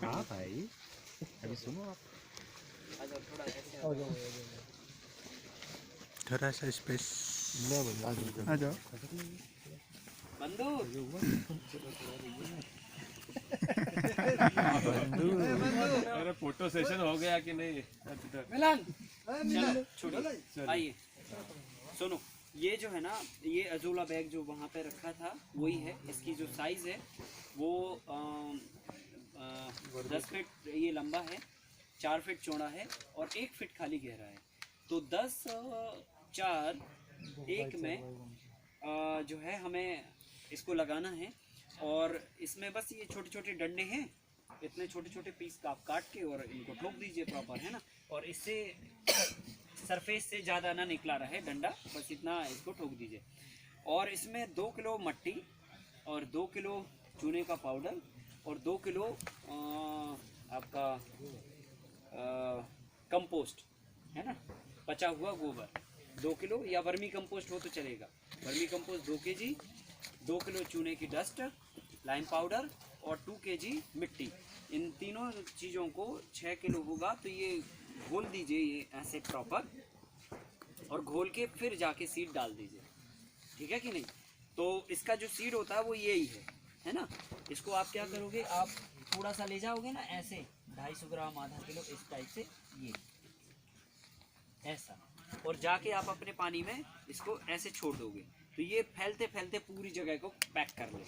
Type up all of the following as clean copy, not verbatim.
हाँ भाई अभी सुनो आप, थोड़ा सा स्पेस आ जाओ। अरे फोटो सेशन हो गया कि नहीं? आइए सुनो, ये जो है ना, ये अजोला बैग जो वहाँ पे रखा था वही है। इसकी जो साइज़ है वो 10 फीट ये लंबा है, 4 फीट चौड़ा है और 1 फीट खाली गहरा है। तो 10 4 1 में जो है हमें इसको लगाना है। और इसमें बस ये छोटे छोटे डंडे हैं, इतने छोटे छोटे पीस आप काट के और इनको ठोक दीजिए प्रॉपर, है ना। और इससे सरफेस से ज़्यादा ना निकला रहे डंडा, बस इतना इसको ठोक दीजिए। और इसमें 2 किलो मट्टी और 2 किलो चूने का पाउडर और 2 किलो आपका कंपोस्ट, है ना, पचा हुआ गोबर 2 किलो, या वर्मी कंपोस्ट हो तो चलेगा। वर्मी कंपोस्ट 2 kg, 2 किलो चूने की डस्ट, लाइम पाउडर और 2 kg मिट्टी। इन तीनों चीज़ों को 6 किलो होगा तो ये घोल दीजिए ये ऐसे प्रॉपर, और घोल के फिर जाके सीड डाल दीजिए, ठीक है कि नहीं। तो इसका जो सीड होता है वो यही है ना। इसको आप क्या करोगे, आप थोड़ा सा ले जाओगे ना ऐसे 250 ग्राम, आधा किलो इस टाइप से, ये ऐसा, और जाके आप अपने पानी में इसको ऐसे छोड़ दोगे तो ये फैलते फैलते पूरी जगह को पैक कर ले,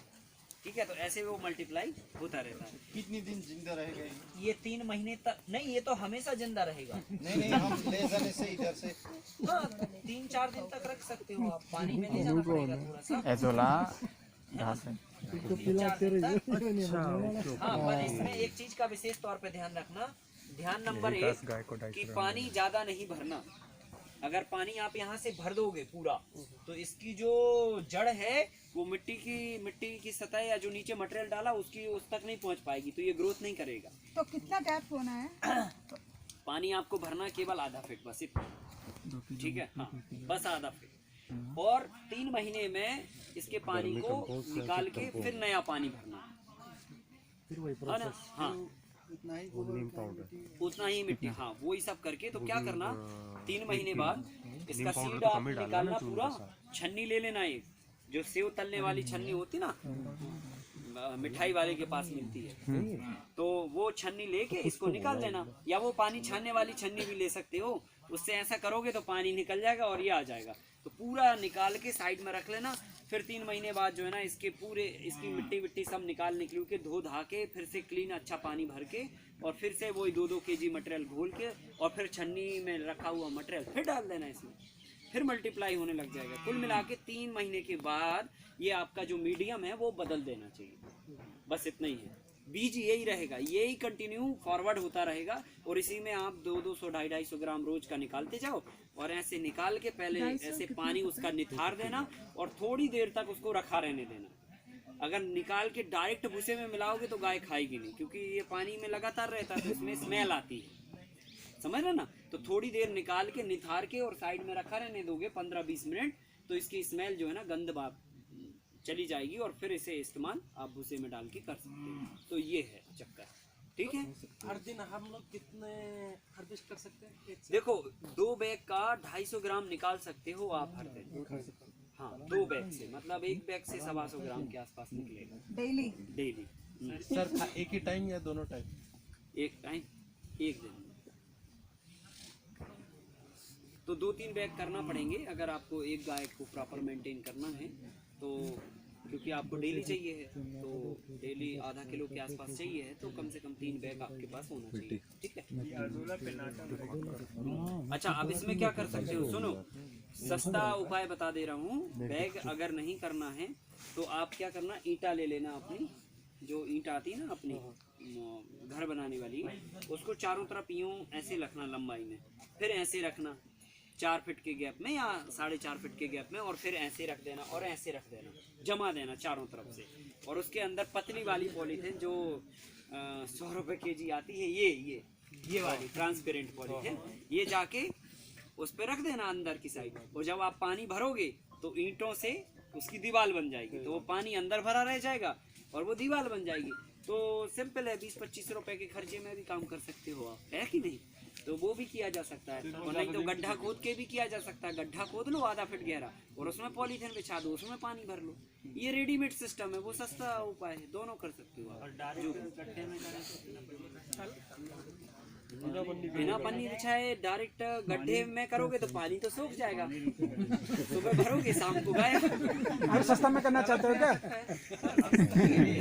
ठीक है। तो ऐसे वो मल्टीप्लाई होता रहता है। कितनी दिन जिंदा रहेगा ये 3 महीने तक नहीं, ये तो हमेशा जिंदा रहेगा। नहीं हम ले जाने से इधर से हाँ, 3-4 दिन तक रख सकते हो आप, पानी में ले जाना पड़ेगा थोड़ा सा। एजोला घास है। 3-4 दिन तक। हाँ, पर इसमें एक चीज का विशेष तौर पे ध्यान रखना, ध्यान नंबर 1 कि पानी ज्यादा नहीं भरना। अगर पानी आप यहाँ से भर दोगे पूरा तो इसकी जो जड़ है वो मिट्टी की सतह या जो नीचे मटेरियल डाला उसकी उस तक नहीं पहुँच पाएगी, तो ये ग्रोथ नहीं करेगा। तो कितना गैप होना है? पानी आपको भरना केवल आधा फीट, बस इतना, ठीक है। हाँ, बस आधा फीट। और 3 महीने में इसके पानी को निकाल के फिर नया पानी भरना, है ना। हाँ, उतना ही मिट्टी, हाँ वही सब करके। तो क्या करना, 3 महीने बाद इसका सीड आप निकालना पूरा, छन्नी ले लेना, एक जो सेव तलने वाली छन्नी होती ना, मिठाई वाले के पास मिलती है, तो वो छन्नी लेके इसको निकाल देना, या वो पानी छानने वाली छन्नी भी ले सकते हो। उससे ऐसा करोगे तो पानी निकल जाएगा और ये आ जाएगा। तो पूरा निकाल के साइड में रख लेना। फिर 3 महीने बाद जो है ना, इसकी मिट्टी सब निकाल के धो धा के फिर से क्लीन अच्छा पानी भर के और फिर से वही 2-2 kg मटेरियल घोल के और फिर छन्नी में रखा हुआ मटेरियल फिर डाल देना इसमें, फिर मल्टीप्लाई होने लग जाएगा। कुल मिला के 3 महीने के बाद ये आपका जो मीडियम है वो बदल देना चाहिए, बस इतना ही है। बीज यही रहेगा, यही कंटिन्यू फॉरवर्ड होता रहेगा। और इसी में आप 200-250 ग्राम रोज का निकालते जाओ, और ऐसे निकाल के पहले ऐसे पानी उसका निथार देना और थोड़ी देर तक उसको रखा रहने देना। अगर निकाल के डायरेक्ट भूसे में मिलाओगे तो गाय खाएगी नहीं, क्योंकि ये पानी में लगातार रहता है तो इसमें स्मेल आती है, समझ रहे ना। तो थोड़ी देर निकाल के निथार के और साइड में रखा रहने दोगे 15-20 मिनट, तो इसकी स्मेल जो है ना, गंध बाप चली जाएगी और फिर इसे इस्तेमाल आप भूसे में डाल के कर सकते हो। तो ये है चक्कर, ठीक है। हर दिन हम लोग कितने हार्वेस्ट कर सकते हैं? देखो 2 बैग का 250 ग्राम निकाल सकते हो आप हर दिन। हाँ, 2 बैग से मतलब 1 बैग से 125 ग्राम के आसपास निकलेगा डेली। सर एक ही टाइम या दोनों टाइम? एक टाइम, एक दिन। तो 2-3 बैग करना पड़ेंगे अगर आपको एक गाय को प्रॉपर मेंटेन करना है तो, क्योंकि आपको डेली चाहिए है, तो डेली आधा किलो के आसपास चाहिए है, तो कम से कम 3 बैग आपके पास होना चाहिए, ठीक है। अच्छा, अब इसमें क्या कर सकते हो, सुनो, सस्ता उपाय बता दे रहा हूँ। बैग अगर नहीं करना है तो आप क्या करना, ईंटा ले लेना, अपनी जो ईंट आती है ना अपनी घर बनाने वाली, उसको चारों तरफ यूं ऐसे रखना लंबाई में, फिर ऐसे रखना 4 फीट के गैप में या 4.5 फीट के गैप में, और फिर ऐसे रख देना और ऐसे रख देना, जमा देना चारों तरफ से। और उसके अंदर पतली वाली पॉलीथीन जो 100 रुपये kg आती है, ये वाली ट्रांसपेरेंट पॉलीथीन, ये जाके उस पर रख देना अंदर की साइड। और जब आप पानी भरोगे तो ईंटों से उसकी दीवार बन जाएगी, तो वो पानी अंदर भरा रह जाएगा और वो दीवार बन जाएगी। तो सिंपल है, 20-25 रुपए के खर्चे में भी काम कर सकते हो आप, है कि नहीं? तो वो भी किया जा सकता है। और नहीं तो गड्ढा खोद के भी किया जा सकता है। गड्ढा खोद लो आधा फीट गहरा और उसमें पॉलीथिन बिछा दो, उसमें पानी भर लो। ये रेडीमेड सिस्टम है, वो सस्ता उपाय है, दोनों कर सकते हो आप। जो बिना पन्नी बिछाए डायरेक्ट गड्ढे में करोगे तो पानी तो सूख जाएगा, सुबह भरोगे शाम को गायब। और सस्ता में करना चाहते हो क्या?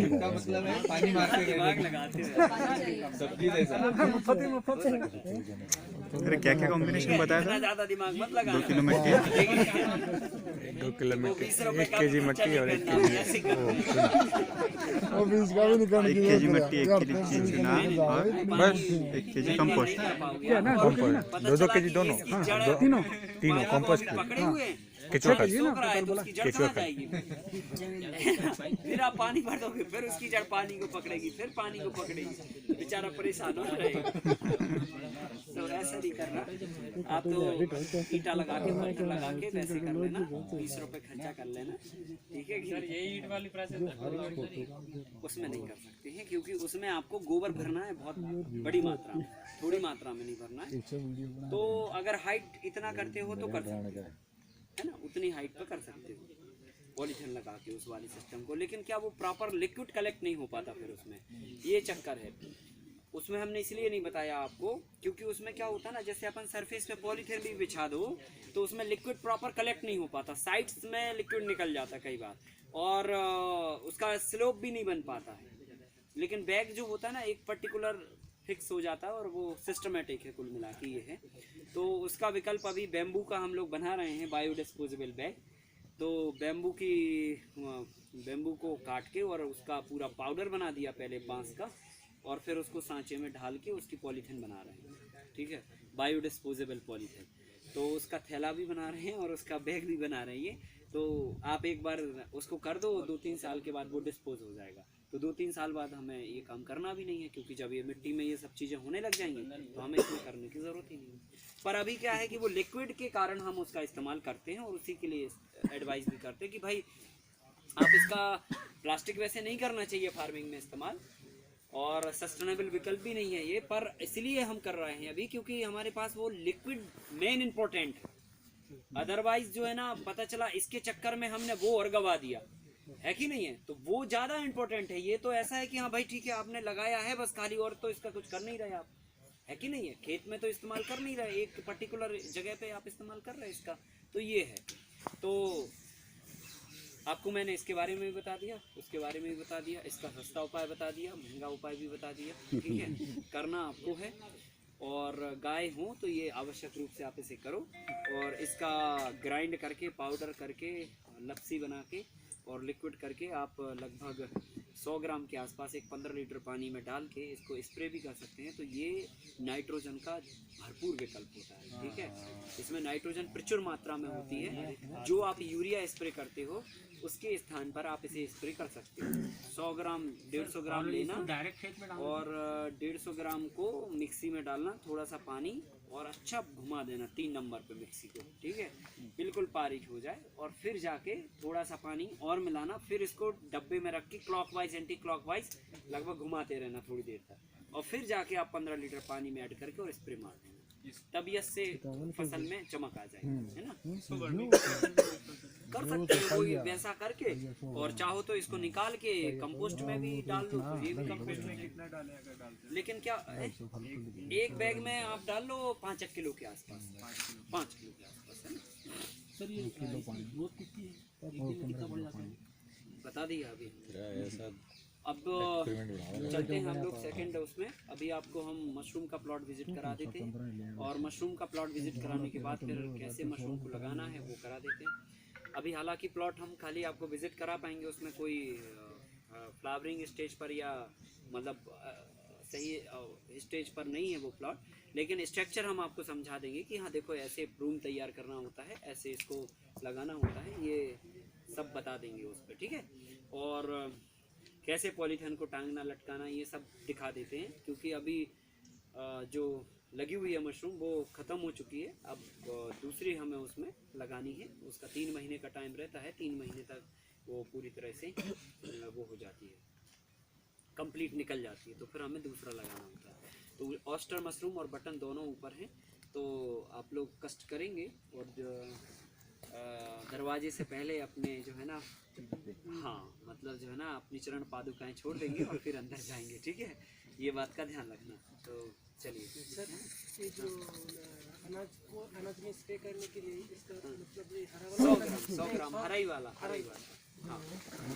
इसका मतलब है पानी मार के दिमाग लगाते हो। सब्जी जैसा। मुफ्त से। अरे क्या क्या कॉम्बिनेशन बताया इतना था? ज्यादा दिमाग मत लगा। 2 किलो मिट्टी, 2 किलो वो मिट्टी, 20 रुपए 1 केजी मिट्टी और 1 केजी, वो भी इसका भी निकाल 1 केजी मिट्टी, 1 केजी चुना और बस 1 केजी कंपोस्ट। क्या ना कंपोस्ट 2-2 केजी दोनों, हाँ तीनों कंपोस्ट पकड़े हुए हैं, केचुआ का सूख रहा है तो उसकी जड़ केचुआ कहाँ जाएगी? फिर आप पानी भर दोगे, फिर उसकी जड़ पानी को पकड़ेगी, फिर पानी को पकड़ेगी, बेचारा परेशान हो रहेगा। तो ऐसा नहीं करना, आप तो ईटा लगा के पत्थर लगा के वैसे कर लेना, 20 रुपए खर्चा कर लेना, ठीक है? ये ईट वाली प्रोसेस उसमें नहीं कर सकते हैं, क्योंकि उसमें आपको गोबर भरना है बहुत बड़ी मात्रा में, थोड़ी मात्रा में नहीं भरना है। तो अगर हाइट इतना करते हो तो कर सकते हो, है ना? उतनी हाइट पे कर सकते हो पॉलीथिन लगा के उस वाली सिस्टम को। लेकिन क्या वो प्रॉपर लिक्विड कलेक्ट नहीं हो पाता, फिर उसमें ये चक्कर है। उसमें हमने इसलिए नहीं बताया आपको क्योंकि उसमें क्या होता है ना, जैसे अपन सरफेस पे पॉलीथिन भी बिछा दो तो उसमें लिक्विड प्रॉपर कलेक्ट नहीं हो पाता, साइड्स में लिक्विड निकल जाता कई बार, और उसका स्लोप भी नहीं बन पाता है। लेकिन बैग जो होता है ना एक पर्टिकुलर फिक्स हो जाता है और वो सिस्टमेटिक है, कुल मिला के ये है। तो उसका विकल्प अभी बैम्बू का हम लोग बना रहे हैं, बायोडिस्पोजेबल बैग। तो बैम्बू को काट के और उसका पूरा पाउडर बना दिया पहले बांस का, और फिर उसको सांचे में ढाल के उसकी पॉलीथिन बना रहे हैं, ठीक है? बायोडिस्पोजेबल पॉलीथिन। तो उसका थैला भी बना रहे हैं और उसका बैग भी बना रहे हैं। तो आप एक बार उसको कर दो, 2-3 साल के बाद वो डिस्पोज हो जाएगा। तो 2-3 साल बाद हमें ये काम करना भी नहीं है, क्योंकि जब ये मिट्टी में ये सब चीज़ें होने लग जाएंगी तो हमें इसमें करने की ज़रूरत ही नहीं है। पर अभी क्या है कि वो लिक्विड के कारण हम उसका इस्तेमाल करते हैं, और उसी के लिए एडवाइस भी करते हैं कि भाई आप इसका प्लास्टिक वैसे नहीं करना चाहिए फार्मिंग में इस्तेमाल, और सस्टेनेबल विकल्प भी नहीं है ये, पर इसलिए हम कर रहे हैं अभी क्योंकि हमारे पास वो लिक्विड मेन इम्पोर्टेंट है। अदरवाइज जो है ना, पता चला इसके चक्कर में हमने वो और गवा दिया, है कि नहीं है? तो वो ज़्यादा इम्पोर्टेंट है। ये तो ऐसा है कि हाँ भाई ठीक है आपने लगाया है बस खाली, और तो इसका कुछ कर नहीं रहे आप, है कि नहीं है? खेत में तो इस्तेमाल कर नहीं रहे, एक पर्टिकुलर जगह पे आप इस्तेमाल कर रहे हैं इसका। तो ये है, तो आपको मैंने इसके बारे में भी बता दिया, उसके बारे में भी बता दिया, इसका सस्ता उपाय बता दिया, महंगा उपाय भी बता दिया, ठीक है? करना आपको है, और गाय हो तो ये आवश्यक रूप से आप इसे करो, और इसका ग्राइंड करके पाउडर करके लपसी बना के और लिक्विड करके आप लगभग 100 ग्राम के आसपास एक 15 लीटर पानी में डाल के इसको स्प्रे भी कर सकते हैं। तो ये नाइट्रोजन का भरपूर विकल्प होता है, ठीक है? इसमें नाइट्रोजन प्रचुर मात्रा में होती है। जो आप यूरिया स्प्रे करते हो उसके स्थान पर आप इसे स्प्रे कर सकते हो। 100 ग्राम 150 ग्राम लेना और 150 ग्राम को मिक्सी में डालना, थोड़ा सा पानी, और अच्छा घुमा देना 3 नंबर पे मिक्सी को, ठीक है? बिल्कुल बारीक हो जाए, और फिर जाके थोड़ा सा पानी और मिलाना, फिर इसको डब्बे में रख के क्लॉकवाइज एंटी क्लॉकवाइज लगभग घुमाते रहना थोड़ी देर तक, और फिर जाके आप 15 लीटर पानी में ऐड करके और स्प्रे मार देना। तबीयत से फसल में चमक आ जाएगी, है ना? कर सकते हो कोई वैसा करके, और चाहो तो इसको निकाल के कंपोस्ट में भी डाल दो, तो ये भी कंपोस्ट में। लेकिन क्या एक बैग में आप डाल लो 5 किलो के आसपास, 5 किलो के आसपास, है ना? सर ये ग्रोथ कितनी है, एक दिन में कितना बढ़ जाता है? बता दिया अभी। अब चलते हैं हम लोग सेकंड उसमें। अभी आपको हम मशरूम का प्लॉट विजिट करा देते हैं, और मशरूम का प्लॉट विजिट कराने के बाद फिर कैसे मशरूम को लगाना है वो करा देते हैं। अभी हालांकि प्लॉट हम खाली आपको विजिट करा पाएंगे, उसमें कोई फ्लावरिंग स्टेज पर या मतलब सही स्टेज पर नहीं है वो प्लॉट, लेकिन स्ट्रक्चर हम आपको समझा देंगे कि हाँ देखो ऐसे रूम तैयार करना होता है, ऐसे इसको लगाना होता है, ये सब बता देंगे उस पर, ठीक है? और कैसे पॉलीथिन को टांगना लटकाना ये सब दिखा देते हैं, क्योंकि अभी जो लगी हुई है मशरूम वो ख़त्म हो चुकी है, अब दूसरी हमें उसमें लगानी है। उसका 3 महीने का टाइम रहता है, 3 महीने तक वो पूरी तरह से वो हो जाती है, कंप्लीट निकल जाती है, तो फिर हमें दूसरा लगाना होता है। तो ऑस्टर मशरूम और बटन दोनों ऊपर हैं, तो आप लोग कष्ट करेंगे और जो दरवाजे से पहले अपने जो है ना, हाँ मतलब जो है ना अपनी चरण पादुकाएं छोड़ देंगे और फिर अंदर जाएंगे, ठीक है, ये बात का ध्यान रखना। तो चलिए सर, ये जो अनाज में स्प्रे करने के लिए इसका मतलब ये हरा 100 ग्राम हरा ही वाला हाँ।